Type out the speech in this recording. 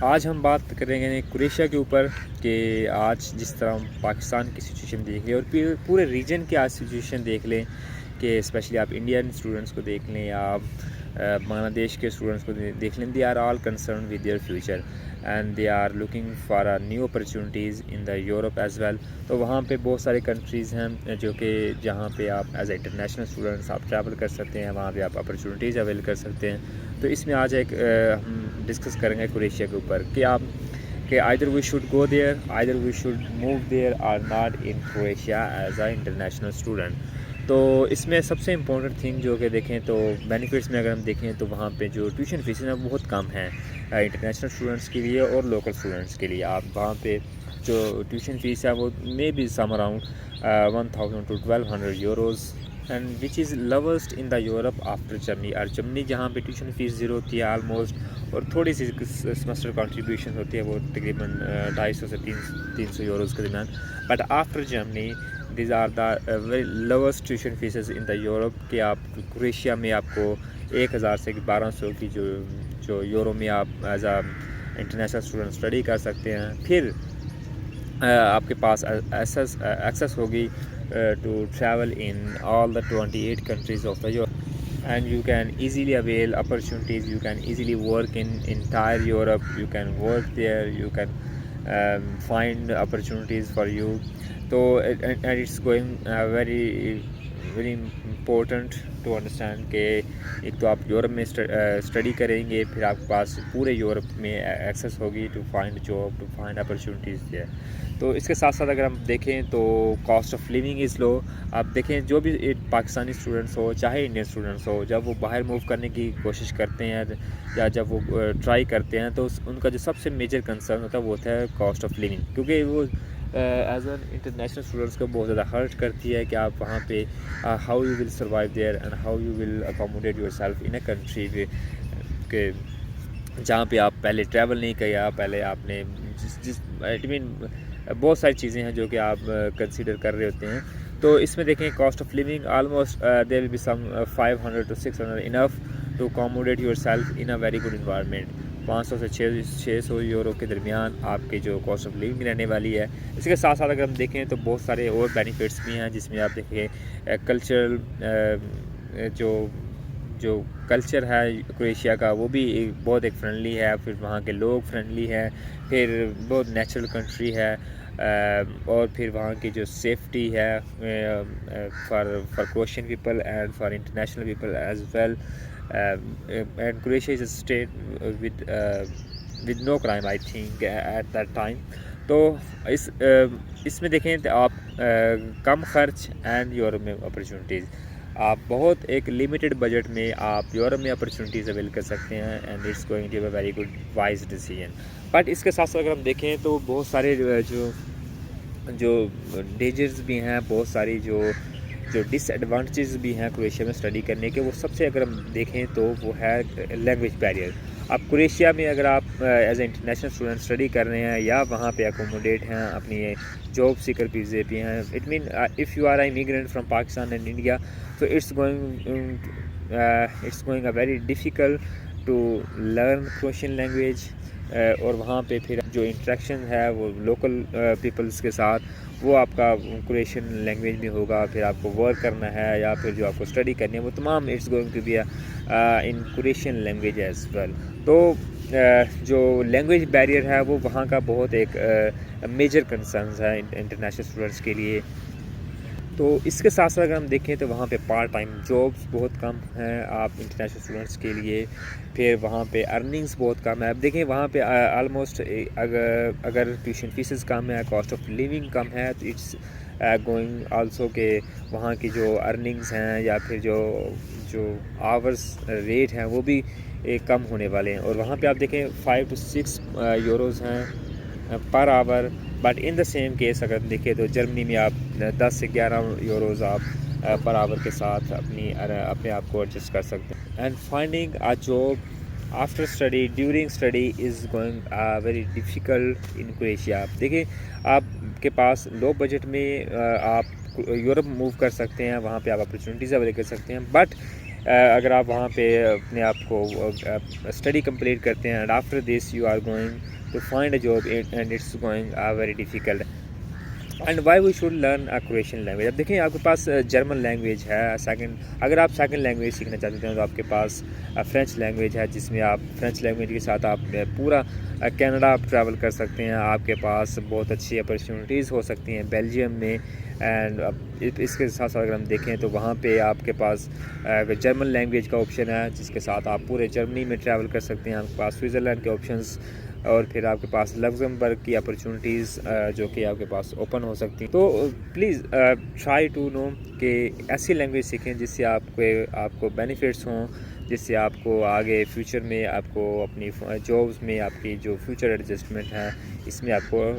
آج ہم بات کریں گے کروشیا کے اوپر کہ آج جس طرح ہم پاکستان کی سچویشن دیکھ لیں اور پھر پورے ریجن کی آج سچویشن دیکھ لیں کہ اسپیشلی آپ انڈین اسٹوڈنٹس کو دیکھ لیں یا آپ بنگلہ دیش کے اسٹوڈنٹس کو دیکھ لیں. They are all concern with their future and they are looking for new opportunities in the Europe as well. تو وہاں پہ بہت سارے کنٹریز ہیں جو کہ جہاں پہ آپ ایز اے انٹرنیشنل اسٹوڈنٹس آپ ٹریول کر سکتے ہیں, وہاں پہ آپ اپرچونیٹیز اویل کر سکتے ہیں. تو اس میں آج ایک ہم ڈسکس کریں گے کروشیا کے اوپر کہ either we should go there, either we should move there or not in Croatia as a international student. تو اس میں سب سے امپورٹنٹ تھنگ جو کہ دیکھیں تو بینیفٹس میں اگر ہم دیکھیں تو وہاں پہ جو ٹیوشن فیسز ہیں بہت کم ہیں انٹرنیشنل اسٹوڈنٹس کے لیے اور لوکل اسٹوڈنٹس کے لیے. آپ وہاں پہ جو ٹیوشن فیس ہے وہ may be some around 1000 to 1200 euros and which is lowest in the Europe after Germany. اور جرمنی جہاں پہ ٹیوشن فیس زیرو ہوتی ہے آلموسٹ, اور تھوڑی سی سیمسٹر کنٹریبیوشن ہوتی ہے وہ تقریباً 250 سے 300 euros کے درمیان. But after Germany these are the very lowest tuition fees in the Europe کہ آپ کروشیا میں آپ کو 1000 سے 1200 کی جو یورو میں آپ as a international student study کر سکتے ہیں. پھر آپ کے پاس ایکسیس ہوگی to travel in all the 28 countries of the Europe, and you can easily avail opportunities. You can easily work in entire Europe. You can work there. You can find opportunities for you. So and it's going very important to understand کہ ایک تو آپ Europe میں study کریں گے, پھر آپ کے پاس پورے یورپ میں ایکسیس ہوگی to find job, to find opportunities there. تو اس کے ساتھ ساتھ اگر ہم دیکھیں تو cost of living is low. آپ دیکھیں جو بھی پاکستانی اسٹوڈنٹس ہو چاہے انڈین اسٹوڈنٹس ہو, جب وہ باہر موو کرنے کی کوشش کرتے ہیں یا جب وہ ٹرائی کرتے ہیں تو ان کا جو سب سے میجر کنسرن ہوتا ہے کاسٹ آف لیونگ, کیونکہ وہ ایز این انٹرنیشنل اسٹوڈنٹس کو بہت زیادہ ہرٹ کرتی ہے کہ آپ وہاں پہ how you will survive there and how you will accommodate yourself in a country کہ جہاں پہ آپ پہلے ٹریول نہیں کیا, پہلے آپ نے اٹ مین بہت ساری چیزیں ہیں جو کہ آپ کنسیڈر کر رہے ہوتے ہیں. تو اس میں دیکھیں cost of living almost there will be some 500 to 600 enough to accommodate yourself in a very good environment. 500 سے 600 یورو کے درمیان آپ کے جو کاسٹ آف لیونگ رہنے والی ہے. اس کے ساتھ ساتھ اگر ہم دیکھیں تو بہت سارے اور بینیفٹس بھی ہیں, جس میں آپ دیکھیں کلچرل جو کلچر ہے کروشیا کا وہ بھی بہت ایک فرینڈلی ہے. پھر وہاں کے لوگ فرینڈلی ہیں, پھر بہت نیچرل کنٹری ہے, اور پھر وہاں کی جو سیفٹی ہے for Croatian people and for international people as well. And Croatia is a state with no crime I think at that time. تو اس میں دیکھیں تو آپ کم خرچ اینڈ یورپ میں اپرچونیٹیز, آپ بہت ایک لمیٹڈ بجٹ میں آپ یورپ میں اپرچونیٹیز اویل کر سکتے ہیں and it's going to a very good wise decision. But اس کے ساتھ ساتھ اگر ہم دیکھیں تو بہت سارے جو ڈینجرز بھی ہیں, بہت ساری جو ڈس ایڈوانٹیجز بھی ہیں کروشیا میں اسٹڈی کرنے کے. وہ سب سے اگر ہم دیکھیں تو وہ ہے لینگویج بیریئر. آپ کروشیا میں اگر آپ as a international student study کر رہے ہیں یا وہاں پہ اکوموڈیٹ ہیں, اپنی جاب سیکر ویزے پہ ہیں, it mean if you are a immigrant from Pakistan and India, so it's going a very difficult to learn Croatian language. اور وہاں پہ پھر جو انٹریکشن ہے وہ لوکل پیپلز کے ساتھ وہ آپ کا کروشین لینگویج میں ہوگا. پھر آپ کو ورک کرنا ہے یا پھر جو آپ کو اسٹڈی کرنی ہے وہ تمام it's going to be in Croatian language as well. تو جو لینگویج بیریئر ہے وہ وہاں کا بہت ایک میجر کنسرنز ہے انٹرنیشنل اسٹوڈنٹس کے لیے. تو اس کے ساتھ ساتھ اگر ہم دیکھیں تو وہاں پہ پارٹ ٹائم جابس بہت کم ہیں آپ انٹرنیشنل اسٹوڈنٹس کے لیے. پھر وہاں پہ ارننگس بہت کم ہے. اب دیکھیں وہاں پہ آلموسٹ اگر ٹیوشن فیسز کم ہے, کاسٹ آف لیونگ کم ہے, تو اٹس گوئنگ آلسو کہ وہاں کی جو ارننگس ہیں یا پھر جو آورس ریٹ ہیں وہ بھی کم ہونے والے ہیں. اور وہاں پہ آپ دیکھیں 5 to 6 euros ہیں پر hour. But in the same case اگر دیکھیں تو جرمنی میں آپ 10 سے 11 euros آپ پر آور کے ساتھ اپنے آپ کو ایڈجسٹ کر سکتے ہیں. And finding a job after study during study is going very difficult in Croatia. دیکھیں آپ کے پاس لو بجٹ میں آپ یورپ موو کر سکتے ہیں, وہاں پہ آپ اپرچونیٹیز اویل کر سکتے ہیں. بٹ اگر آپ وہاں پہ اپنے آپ کو اسٹڈی کمپلیٹ کرتے ہیں and after this you are going to find a job and it's going very difficult. And why we should learn Croatian language. اب دیکھیں آپ کے پاس جرمن لینگویج ہے سیکنڈ. اگر آپ سیکنڈ لینگویج سیکھنا چاہتے ہیں تو آپ کے پاس فرینچ لینگویج ہے, جس میں آپ فرینچ لینگویج کے ساتھ آپ پورا کینیڈا ٹریول کر سکتے ہیں. آپ کے پاس بہت اچھی اپرچونیٹیز ہو سکتی ہیں بیلجیم میں. اینڈ اس کے ساتھ ساتھ اگر ہم دیکھیں تو وہاں پہ آپ کے پاس جرمن لینگویج کا آپشن ہے, جس کے ساتھ آپ پورے جرمنی میں ٹریول کر سکتے ہیں. آپ کے پاس سوئٹزرلینڈ کے آپشنز, اور پھر آپ کے پاس لگزمبرگ کی اپرچونیٹیز جو کہ آپ کے پاس اوپن ہو سکتی ہیں. تو پلیز ٹرائی ٹو نو کہ ایسی لینگویج سیکھیں جس سے آپ کو بینیفٹس ہوں, جس سے آپ کو آگے فیوچر میں آپ کو اپنی جابس میں آپ کی جو فیوچر ایڈجسٹمنٹ ہے اس میں آپ کو